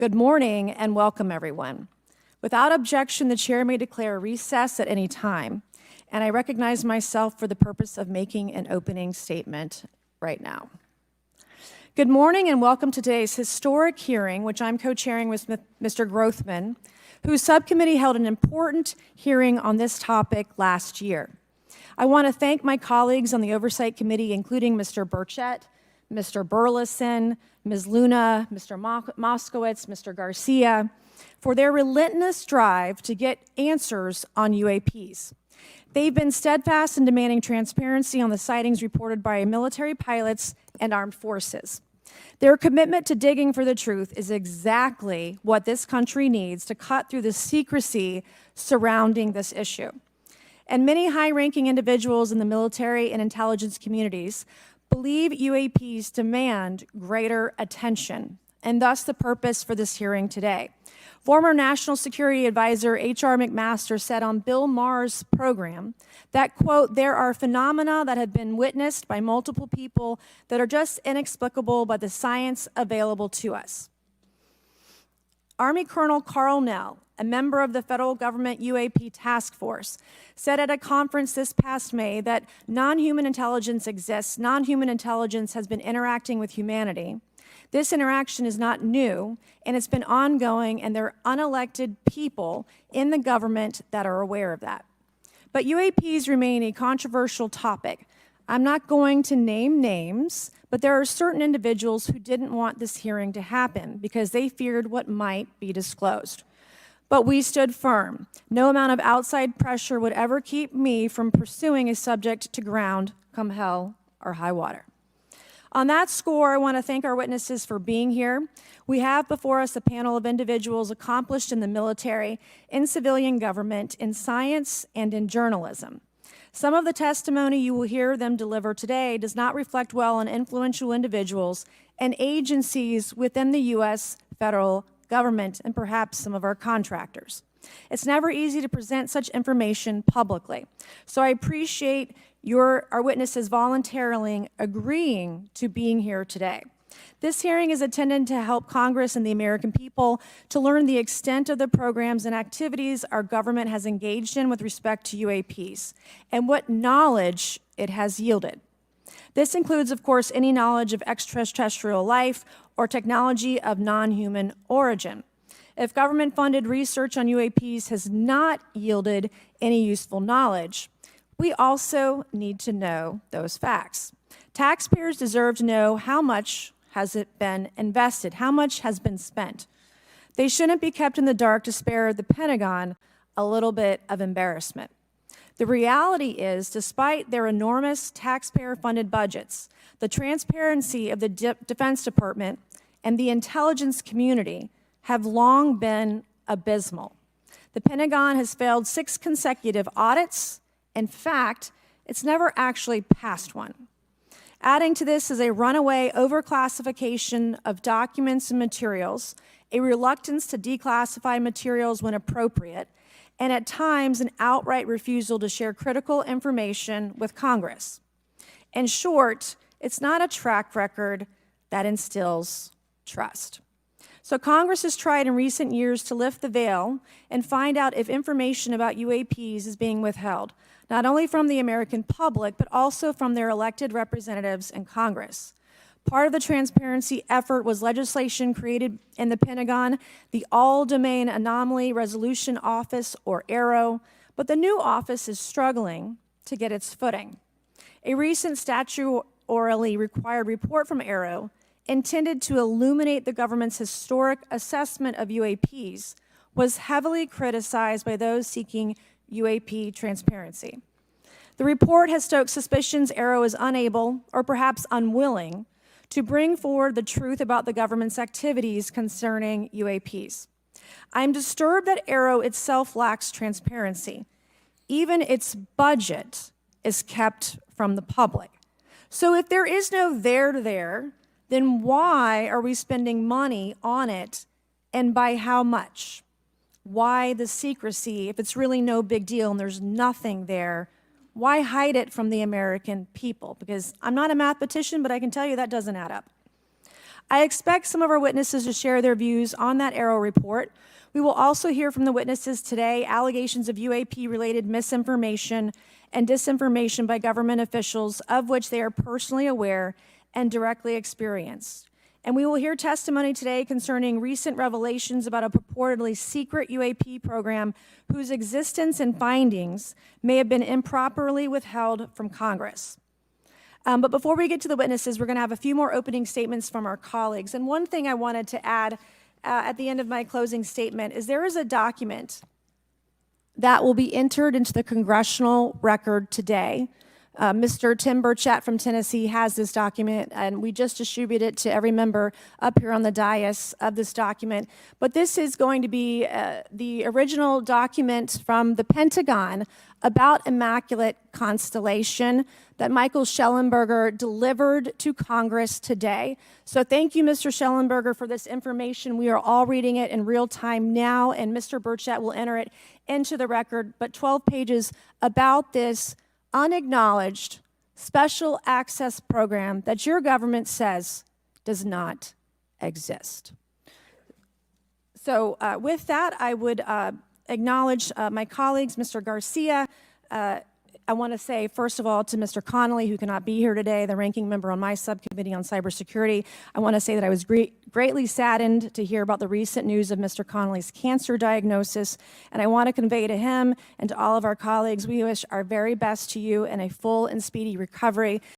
Good morning and welcome, everyone. Without objection, the chair may declare recess at any time, and I recognize myself for the purpose of making an opening statement right now. Good morning and welcome to today's historic hearing, which I'm co-chairing with Mr. Grothman, whose subcommittee held an important hearing on this topic last year. I want to thank my colleagues on the Oversight Committee, including Mr. Burchett, Mr. Burleson, Ms. Luna, Mr. Moskowitz, Mr. Garcia, for their relentless drive to get answers on UAPs. They've been steadfast in demanding transparency on the sightings reported by military pilots and armed forces. Their commitment to digging for the truth is exactly what this country needs to cut through the secrecy surrounding this issue. And many high-ranking individuals in the military and intelligence communities believe UAPs demand greater attention, and thus the purpose for this hearing today. Former National Security Advisor H.R. McMaster said on Bill Maher's program that, quote, "there are phenomena that have been witnessed by multiple people that are just inexplicable by the science available to us." Army Colonel Carl Nell, a member of the federal government UAP task force, said at a conference this past May that non-human intelligence exists. Non-human intelligence has been interacting with humanity. This interaction is not new, and it's been ongoing, and there are unelected people in the government that are aware of that. But UAPs remain a controversial topic. I'm not going to name names, but there are certain individuals who didn't want this hearing to happen because they feared what might be disclosed. But we stood firm. No amount of outside pressure would ever keep me from pursuing a subject to ground, come hell or high water. On that score, I want to thank our witnesses for being here. We have before us a panel of individuals accomplished in the military, in civilian government, in science, and in journalism. Some of the testimony you will hear them deliver today does not reflect well on influential individuals and agencies within the U.S. federal government and perhaps some of our contractors. It's never easy to present such information publicly. So I appreciate our witnesses voluntarily agreeing to being here today. This hearing is intended to help Congress and the American people to learn the extent of the programs and activities our government has engaged in with respect to UAPs and what knowledge it has yielded. This includes, of course, any knowledge of extraterrestrial life or technology of non-human origin. If government-funded research on UAPs has not yielded any useful knowledge, we also need to know those facts. Taxpayers deserve to know how much has it been invested, how much has been spent. They shouldn't be kept in the dark to spare the Pentagon a little bit of embarrassment. The reality is, despite their enormous taxpayer-funded budgets, the transparency of the Defense Department and the intelligence community have long been abysmal. The Pentagon has failed 6 consecutive audits. In fact, it's never actually passed one. Adding to this is a runaway overclassification of documents and materials, a reluctance to declassify materials when appropriate, and at times an outright refusal to share critical information with Congress. In short, it's not a track record that instills trust. So Congress has tried in recent years to lift the veil and find out if information about UAPs is being withheld, not only from the American public, but also from their elected representatives in Congress. Part of the transparency effort was legislation created in the Pentagon, the All-Domain Anomaly Resolution Office, or AARO, but the new office is struggling to get its footing. A recent statutorily required report from AARO, intended to illuminate the government's historic assessment of UAPs, was heavily criticized by those seeking UAP transparency. The report has stoked suspicions AARO is unable, or perhaps unwilling, to bring forward the truth about the government's activities concerning UAPs. I'm disturbed that AARO itself lacks transparency. Even its budget is kept from the public. So if there is no there, then why are we spending money on it, and by how much? Why the secrecy if it's really no big deal and there's nothing there? Why hide it from the American people? Because I'm not a mathematician, but I can tell you that doesn't add up. I expect some of our witnesses to share their views on that Arrow report. We will also hear from the witnesses today allegations of UAP-related misinformation and disinformation by government officials of which they are personally aware and directly experienced. And we will hear testimony today concerning recent revelations about a purportedly secret UAP program whose existence and findings may have been improperly withheld from Congress. But before we get to the witnesses, we're going to have a few more opening statements from our colleagues. And one thing I wanted to add at the end of my closing statement is there is a document that will be entered into the congressional record today. Mr. Tim Burchett from Tennessee has this document, and we just distributed it to every member up here on the dais of this document. But this is going to be the original document from the Pentagon about Immaculate Constellation that Michael Schellenberger delivered to Congress today. So thank you, Mr. Schellenberger, for this information. We are all reading it in real time now, and Mr. Burchett will enter it into the record. But 12 pages about this unacknowledged special access program that your government says does not exist. So with that, I would acknowledge my colleagues, Mr. Garcia. I want to say, first of all, to Mr. Connolly, who cannot be here today, the ranking member on my subcommittee on cybersecurity, I want to say that I was greatly saddened to hear about the recent news of Mr. Connolly's cancer diagnosis, and I want to convey to him and to all of our colleagues, we wish our very best to you and a full and speedy recovery.